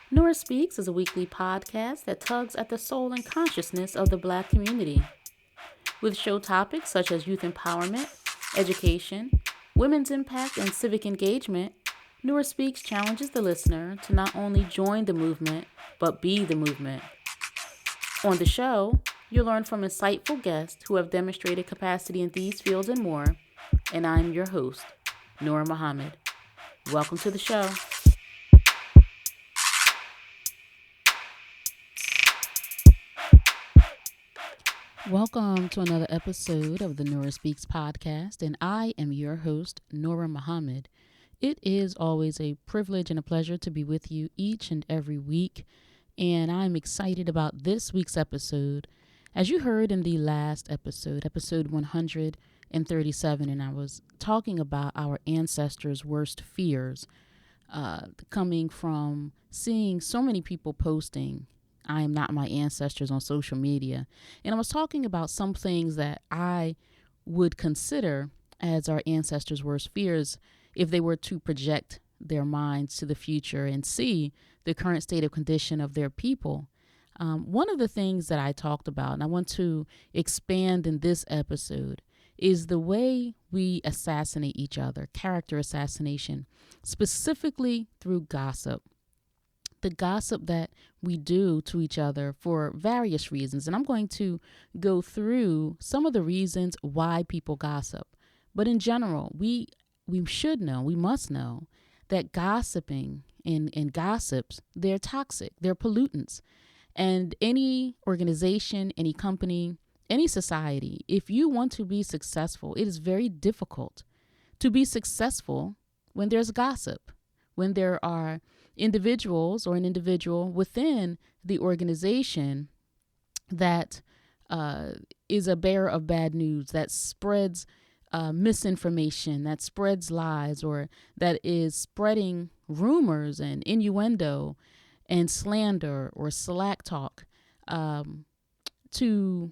Nora Speaks is a weekly podcast that tugs at the soul and consciousness of the Black community. With show topics such as youth empowerment, education, women's impact, and civic engagement, Nora Speaks challenges the listener to not only join the movement, but be the movement. On the show, you'll learn from insightful guests who have demonstrated capacity in these fields and more, and I'm your host, Nora Muhammad. Welcome to the show. Welcome to another episode of the Nora Speaks podcast, and I am your host, Nora Muhammad. It is always a privilege and a pleasure to be with you each and every week, and I'm excited about this week's episode. As you heard in the last episode, episode 137, and I was talking about our ancestors' worst fears, coming from seeing so many people posting I am not my ancestors on social media. And I was talking about some things that I would consider as our ancestors' worst fears if they were to project their minds to the future and see the current state of condition of their people. One of the things that I talked about, and I want to expand in this episode, is the way we assassinate each other, character assassination, specifically through gossip. The gossip that we do to each other for various reasons. And I'm going to go through some of the reasons why people gossip. But in general, we should know, we must know that gossiping and gossips, they're toxic, they're pollutants. And any organization, any company, any society, if you want to be successful, it is very difficult to be successful when there's gossip, when there are individuals or an individual within the organization that is a bearer of bad news, that spreads misinformation, that spreads lies, or that is spreading rumors and innuendo and slander or slack talk to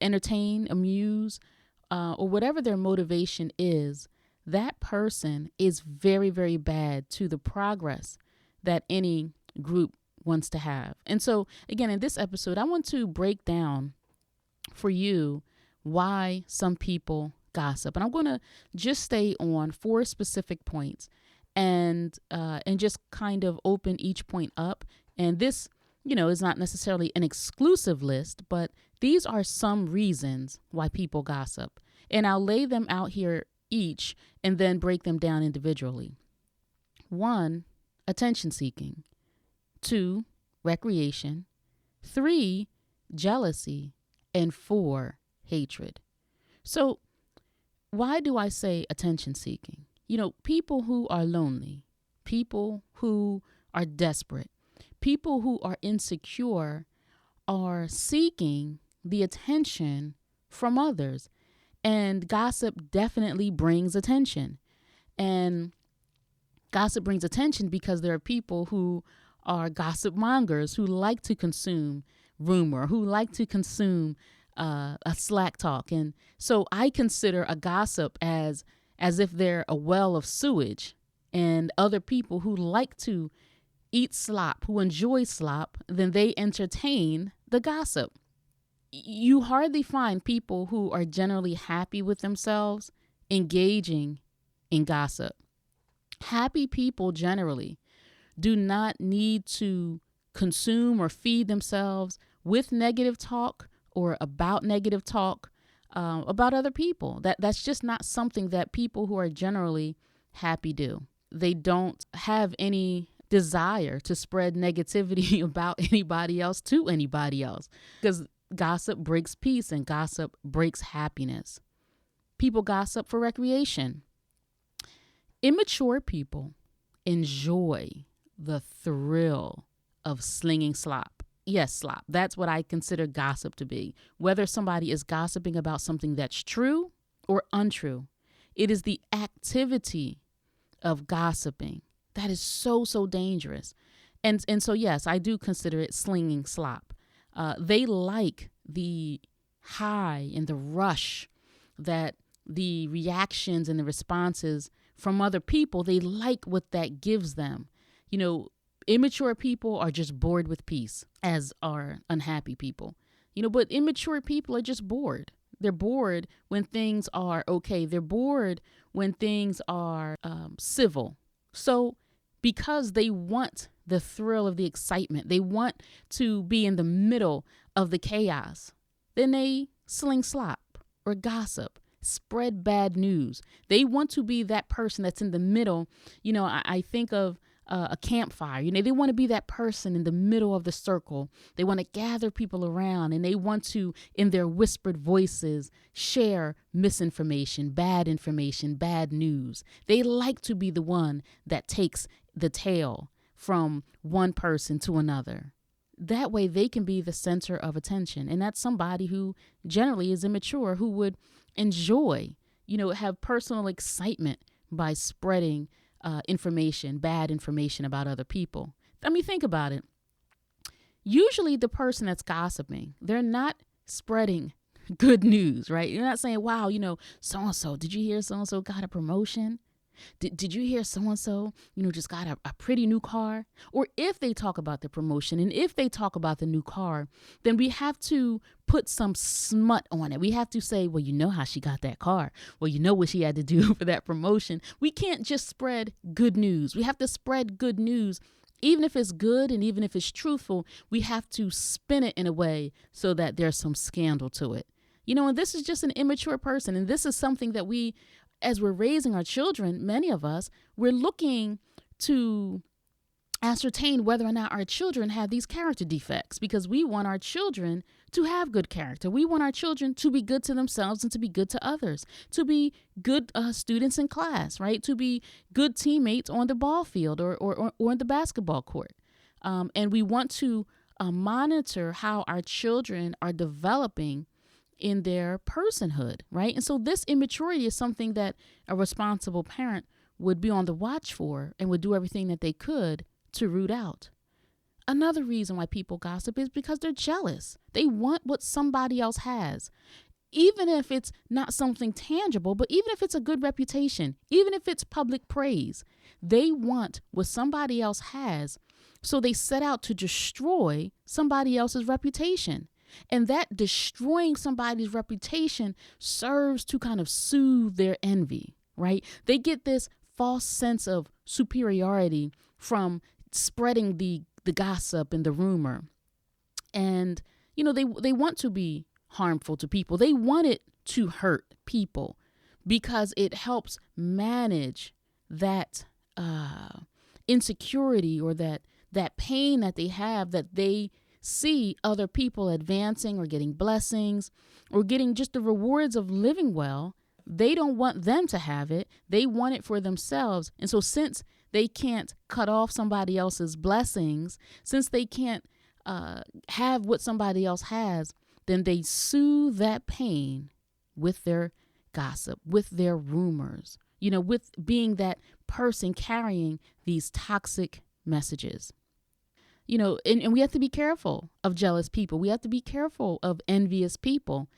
entertain, amuse, or whatever their motivation is. That person is very, very bad to the progress that any group wants to have. And so, again, in this episode, I want to break down for you why some people gossip. And I'm going to just stay on 4 specific points and just kind of open each point up. And this, is not necessarily an exclusive list, but these are some reasons why people gossip. And I'll lay them out here each and then break them down individually. 1, attention seeking. 2, recreation. 3, jealousy. And 4, hatred. So why do I say attention seeking? People who are lonely, people who are desperate, people who are insecure are seeking the attention from others. And gossip definitely brings attention. And gossip brings attention because there are people who are gossip mongers who like to consume rumor, who like to consume a slack talk. And so I consider a gossip as if they're a well of sewage, and other people who like to eat slop, who enjoy slop, then they entertain the gossip. You hardly find people who are generally happy with themselves engaging in gossip. Happy people generally do not need to consume or feed themselves with negative talk or about negative talk about other people. That's just not something that people who are generally happy do. They don't have any desire to spread negativity about anybody else to anybody else, because gossip breaks peace and gossip breaks happiness. People gossip for recreation. Immature people enjoy the thrill of slinging slop. Yes, slop. That's what I consider gossip to be. Whether somebody is gossiping about something that's true or untrue, it is the activity of gossiping that is so, so dangerous. And so, yes, I do consider it slinging slop. They like the high and the rush that the reactions and the responses from other people, they like what that gives them. Immature people are just bored with peace, as are unhappy people. But immature people are just bored. They're bored when things are okay. They're bored when things are civil. So because they want the thrill of the excitement, they want to be in the middle of the chaos, then they sling slop or gossip, spread bad news. They want to be that person that's in the middle. I think of a campfire. They want to be that person in the middle of the circle. They want to gather people around, and they want to, in their whispered voices, share misinformation, bad news. They like to be the one that takes the tail from one person to another. That way they can be the center of attention. And that's somebody who generally is immature, who would enjoy, have personal excitement by spreading information, bad information about other people. I mean, think about it. Usually the person that's gossiping, they're not spreading good news, right? You're not saying, wow, so-and-so, did you hear so-and-so got a promotion? Did you hear so-and-so, just got a pretty new car? Or if they talk about the promotion and if they talk about the new car, then we have to put some smut on it. We have to say, well, you know how she got that car. Well, you know what she had to do for that promotion. We can't just spread good news. We have to spread good news. Even if it's good and even if it's truthful, we have to spin it in a way so that there's some scandal to it. And this is just an immature person. And this is something that we, as we're raising our children, many of us, we're looking to ascertain whether or not our children have these character defects, because we want our children to have good character. We want our children to be good to themselves and to be good to others, to be good students in class, right? To be good teammates on the ball field or in the basketball court. And we want to monitor how our children are developing in their personhood, right? And so this immaturity is something that a responsible parent would be on the watch for and would do everything that they could to root out. Another reason why people gossip is because they're jealous. They want what somebody else has, even if it's not something tangible, but even if it's a good reputation, even if it's public praise, they want what somebody else has. So they set out to destroy somebody else's reputation. And that destroying somebody's reputation serves to kind of soothe their envy, right? They get this false sense of superiority from spreading the gossip and the rumor. And, they want to be harmful to people. They want it to hurt people because it helps manage that insecurity or that pain that they have, that they see other people advancing or getting blessings or getting just the rewards of living well. They don't want them to have it. They want it for themselves. And so since they can't cut off somebody else's blessings, since they can't have what somebody else has, then they soothe that pain with their gossip, with their rumors, with being that person carrying these toxic messages. And we have to be careful of jealous people. We have to be careful of envious people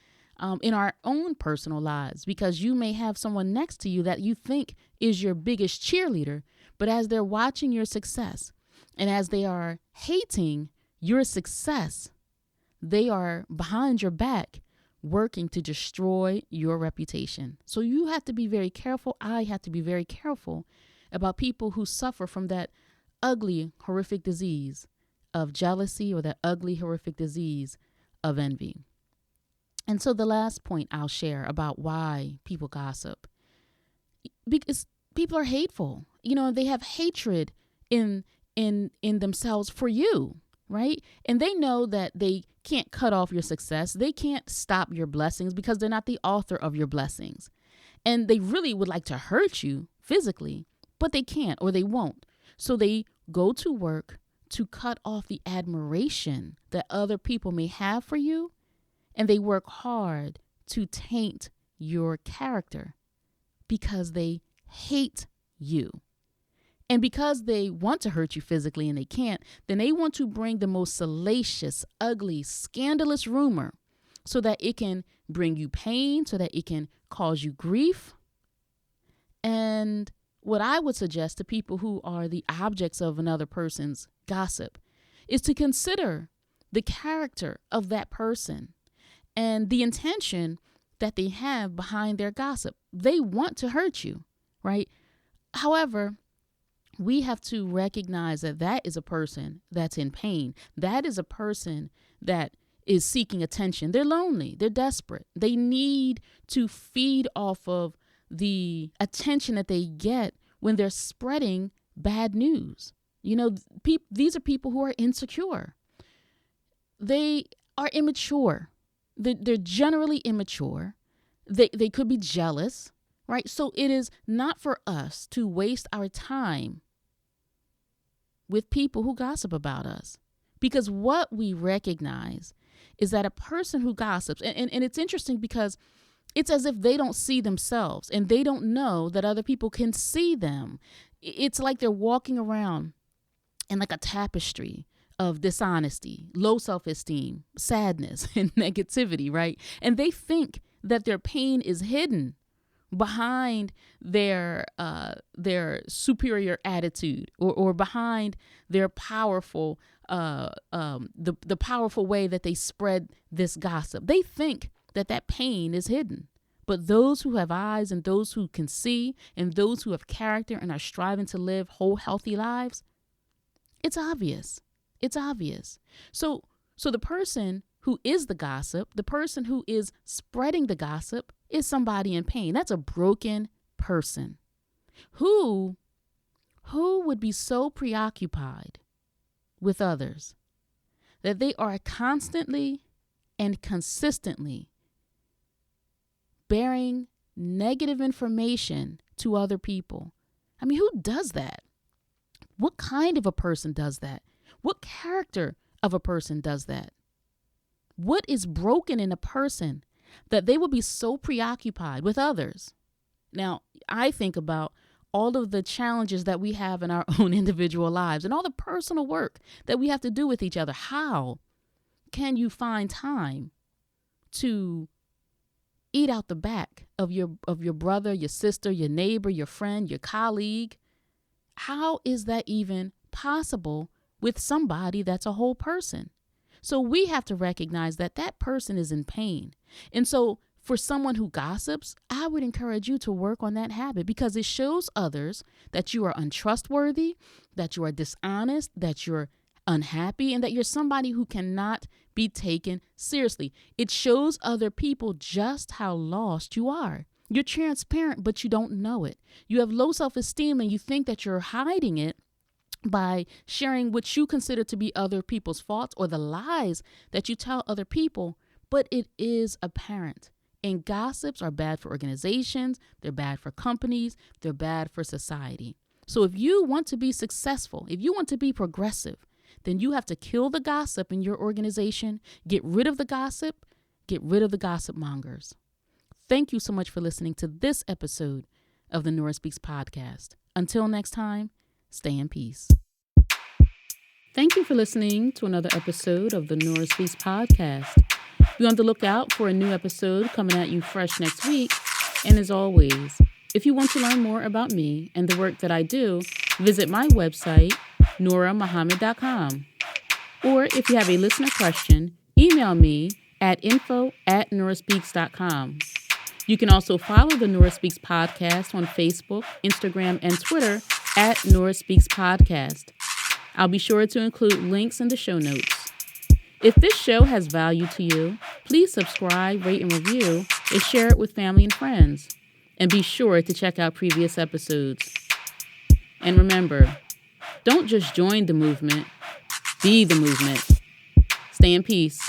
in our own personal lives, because you may have someone next to you that you think is your biggest cheerleader, but as they're watching your success and as they are hating your success, they are behind your back working to destroy your reputation. So you have to be very careful. I have to be very careful about people who suffer from that ugly, horrific disease of jealousy or that ugly, horrific disease of envy. And so the last point I'll share about why people gossip, because people are hateful. They have hatred in themselves for you, right? And they know that they can't cut off your success. They can't stop your blessings because they're not the author of your blessings. And they really would like to hurt you physically, but they can't or they won't. So they go to work to cut off the admiration that other people may have for you, and they work hard to taint your character because they hate you. And because they want to hurt you physically and they can't, then they want to bring the most salacious, ugly, scandalous rumor so that it can bring you pain, so that it can cause you grief. And what I would suggest to people who are the objects of another person's gossip is to consider the character of that person and the intention that they have behind their gossip. They want to hurt you, right? However, we have to recognize that that is a person that's in pain. That is a person that is seeking attention. They're lonely. They're desperate. They need to feed off of the attention that they get when they're spreading bad news. These are people who are insecure. They are immature. They're generally immature. They could be jealous, right? So it is not for us to waste our time with people who gossip about us. Because what we recognize is that a person who gossips, and it's interesting because it's as if they don't see themselves and they don't know that other people can see them. It's like they're walking around in like a tapestry of dishonesty, low self-esteem, sadness, and negativity, right? And they think that their pain is hidden behind their superior attitude or behind their powerful the powerful way that they spread this gossip. They think that pain is hidden. But those who have eyes and those who can see and those who have character and are striving to live whole, healthy lives, it's obvious. It's obvious. So the person who is the gossip, the person who is spreading the gossip is somebody in pain. That's a broken person who would be so preoccupied with others that they are constantly and consistently bearing negative information to other people. I mean, who does that? What kind of a person does that? What character of a person does that? What is broken in a person that they will be so preoccupied with others? Now, I think about all of the challenges that we have in our own individual lives and all the personal work that we have to do with each other. How can you find time to eat out the back of your brother, your sister, your neighbor, your friend, your colleague? How is that even possible with somebody that's a whole person? So we have to recognize that that person is in pain. And so for someone who gossips, I would encourage you to work on that habit because it shows others that you are untrustworthy, that you are dishonest, that you're unhappy, and that you're somebody who cannot be taken seriously. It shows other people just how lost you are. You're transparent, but you don't know it. You have low self-esteem and you think that you're hiding it by sharing what you consider to be other people's faults or the lies that you tell other people, but it is apparent. And gossips are bad for organizations, they're bad for companies, they're bad for society. So if you want to be successful, if you want to be progressive, then you have to kill the gossip in your organization, get rid of the gossip, get rid of the gossip mongers. Thank you so much for listening to this episode of the Nora Speaks podcast. Until next time, stay in peace. Thank you for listening to another episode of the Nora Speaks podcast. Be on the lookout for a new episode coming at you fresh next week. And as always, if you want to learn more about me and the work that I do, visit my website, norahmuhammad.com. Or if you have a listener question, email me at info@norahspeaks.com. You can also follow the Nora Speaks podcast on Facebook, Instagram, and Twitter at Nora Speaks Podcast. I'll be sure to include links in the show notes. If this show has value to you, please subscribe, rate, and review, and share it with family and friends. And be sure to check out previous episodes. And remember, don't just join the movement, be the movement. Stay in peace.